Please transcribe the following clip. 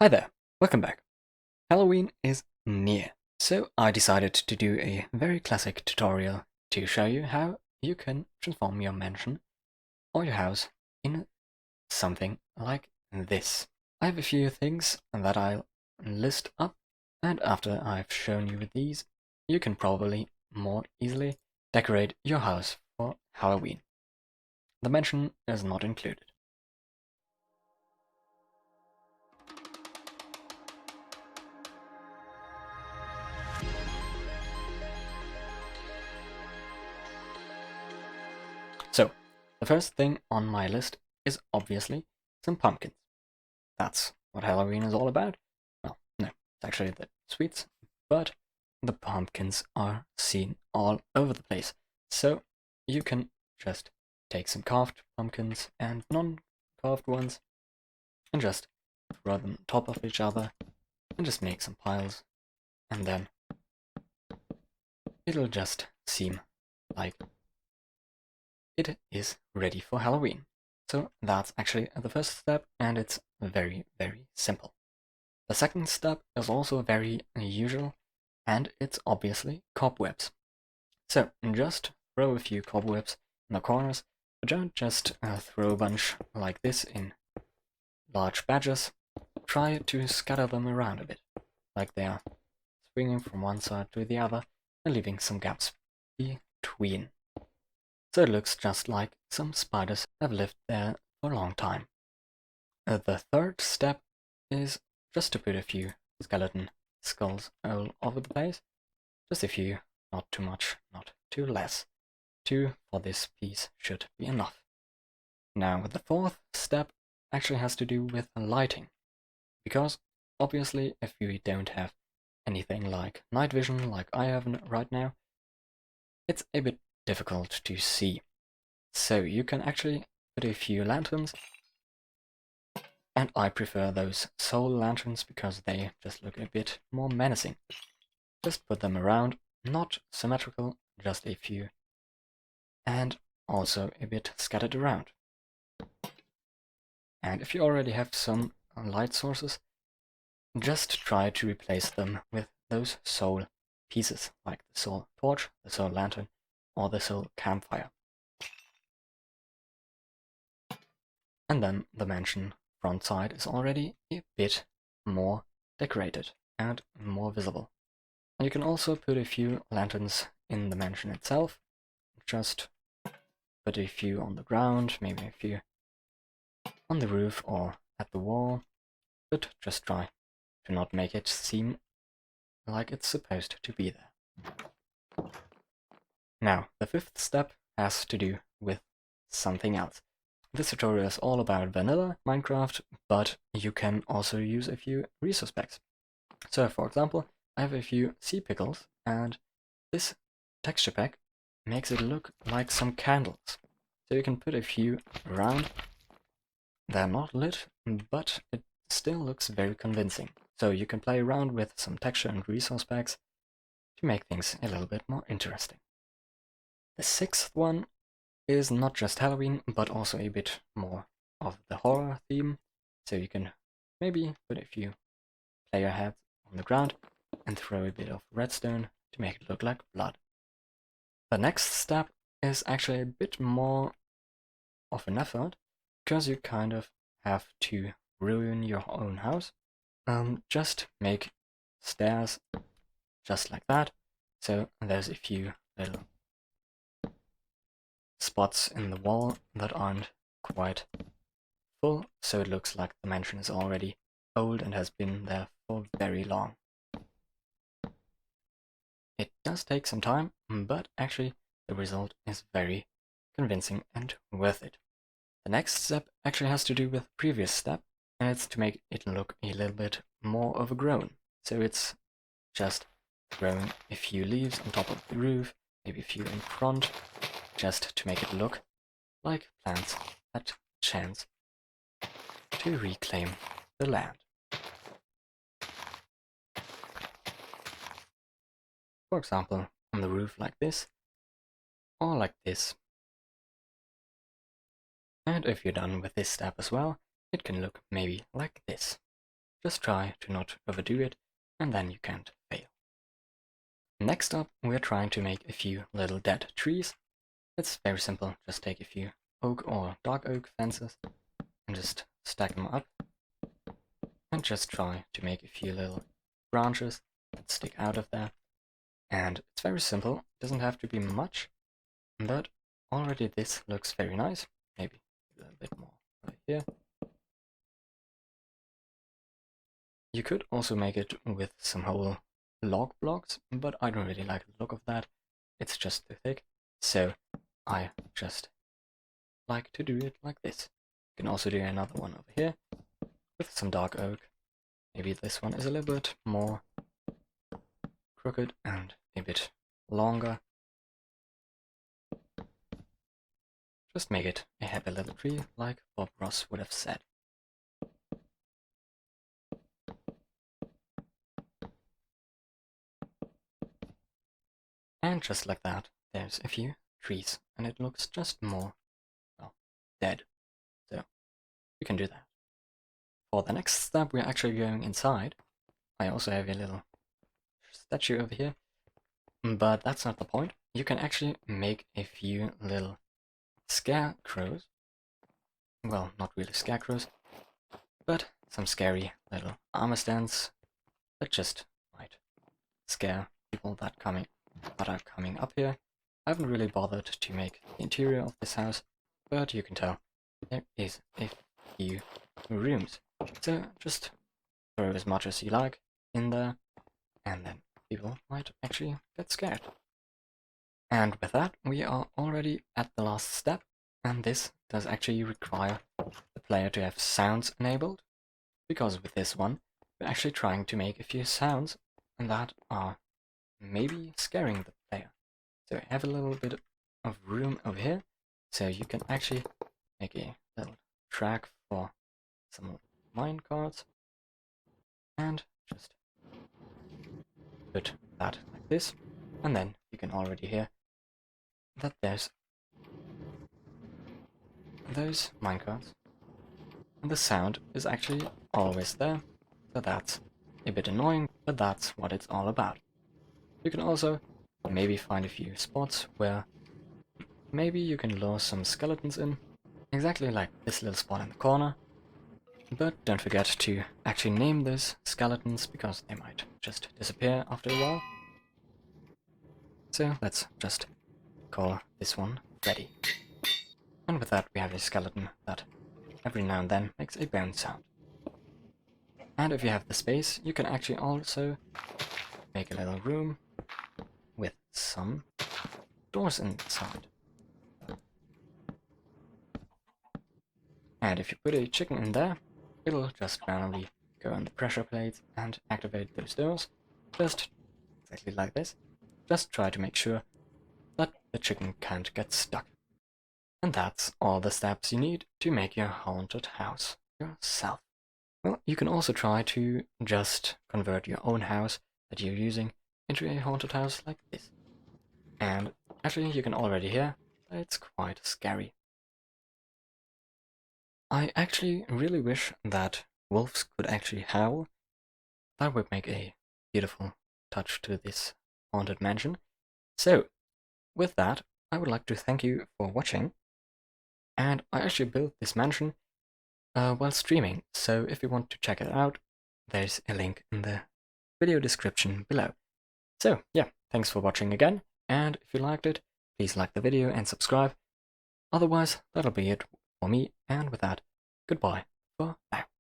Hi there, welcome back. Halloween is near, so I decided to do a very classic tutorial to show you how you can transform your mansion or your house in something like this. I have a few things that I'll list up, and after I've shown you these, you can probably more easily decorate your house for Halloween. The mansion is not included. So, the first thing on my list is obviously some pumpkins. That's what Halloween is all about. Well, no, it's actually the sweets, but the pumpkins are seen all over the place. So, you can just take some carved pumpkins and non-carved ones and just throw them on top of each other and just make some piles, and then it'll just seem like it is ready for Halloween. So that's actually the first step, and it's very, very simple. The second step is also very usual, and it's obviously cobwebs. So just throw a few cobwebs in the corners, but don't just throw a bunch like this in large batches. Try to scatter them around a bit, like they are swinging from one side to the other and leaving some gaps between. So it looks just like some spiders have lived there for a long time. The third step is just to put a few skeleton skulls all over the place. Just a few, not too much, not too less. 2 for this piece should be enough. Now the fourth step actually has to do with lighting. Because obviously if you don't have anything like night vision like I have right now, it's a bit difficult to see. So you can actually put a few lanterns, and I prefer those soul lanterns because they just look a bit more menacing. Just put them around, not symmetrical, just a few, and also a bit scattered around. And if you already have some light sources, just try to replace them with those soul pieces, like the soul torch, the soul lantern, or the soul campfire. And then the mansion front side is already a bit more decorated and more visible. And you can also put a few lanterns in the mansion itself. Just put a few on the ground, maybe a few on the roof or at the wall, but just try to not make it seem like it's supposed to be there. Now, the fifth step has to do with something else. This tutorial is all about vanilla Minecraft, but you can also use a few resource packs. So, for example, I have a few seapickles, and this texture pack makes it look like some candles. So you can put a few around. They're not lit, but it still looks very convincing. So you can play around with some texture and resource packs to make things a little bit more interesting. The sixth one is not just Halloween, but also a bit more of the horror theme. So you can maybe put a few player heads on the ground and throw a bit of redstone to make it look like blood. The next step is actually a bit more of an effort, because you kind of have to ruin your own house. Just make stairs just like that. So there's a few little spots in the wall that aren't quite full, so it looks like the mansion is already old and has been there for very long. It does take some time, but actually the result is very convincing and worth it. The next step actually has to do with the previous step, and it's to make it look a little bit more overgrown. So it's just throwing a few leaves on top of the roof, maybe a few in front, just to make it look like plants had chance to reclaim the land. For example, on the roof like this, or like this. And if you're done with this step as well, it can look maybe like this. just try to not overdo it, and then you can't fail. Next up, we're trying to make a few little dead trees. It's very simple, just take a few oak or dark oak fences and just stack them up, and just try to make a few little branches that stick out of there. And it's very simple, it doesn't have to be much, but already this looks very nice. Maybe a little bit more over here. You could also make it with some whole log blocks, but I don't really like the look of that. It's just too thick, so I just like to do it like this. You can also do another one over here with some dark oak. Maybe this one is a little bit more crooked and a bit longer. Just make it a happy little tree, like Bob Ross would have said. And just like that, there's a few trees, and it looks just more, well, dead. So, you can do that. For the next step, we're actually going inside. I also have a little statue over here, but that's not the point. You can actually make a few little scarecrows. Well, not really scarecrows, but some scary little armor stands that just might scare people that are coming up here. I haven't really bothered to make the interior of this house, but you can tell there is a few rooms. So just throw as much as you like in there, and then people might actually get scared. And with that, we are already at the last step, and this does actually require the player to have sounds enabled, because with this one, we're actually trying to make a few sounds that are maybe scaring the player. So I have a little bit of room over here, so you can actually make a little track for some mine carts, and just put that like this, and then you can already hear that there's those minecarts, and the sound is actually always there, so that's a bit annoying, but that's what it's all about. You can also maybe find a few spots where maybe you can lure some skeletons in, exactly like this little spot in the corner, but don't forget to actually name those skeletons, because they might just disappear after a while. So let's just call this one Freddy. And with that, we have a skeleton that every now and then makes a bone sound. And if you have the space, you can actually also make a little room with some doors inside. And if you put a chicken in there, it'll just randomly go on the pressure plates and activate those doors, just exactly like this. Just try to make sure that the chicken can't get stuck. And that's all the steps you need to make your haunted house yourself. Well, you can also try to just convert your own house that you're using into a haunted house like this. And actually, you can already hear that it's quite scary. I actually really wish that wolves could actually howl. That would make a beautiful touch to this haunted mansion. So, with that, I would like to thank you for watching. And I actually built this mansion while streaming, so if you want to check it out, there's a link in the video description below. So yeah, thanks for watching again, and if you liked it, please like the video and subscribe. Otherwise, that'll be it for me, and with that, goodbye for now.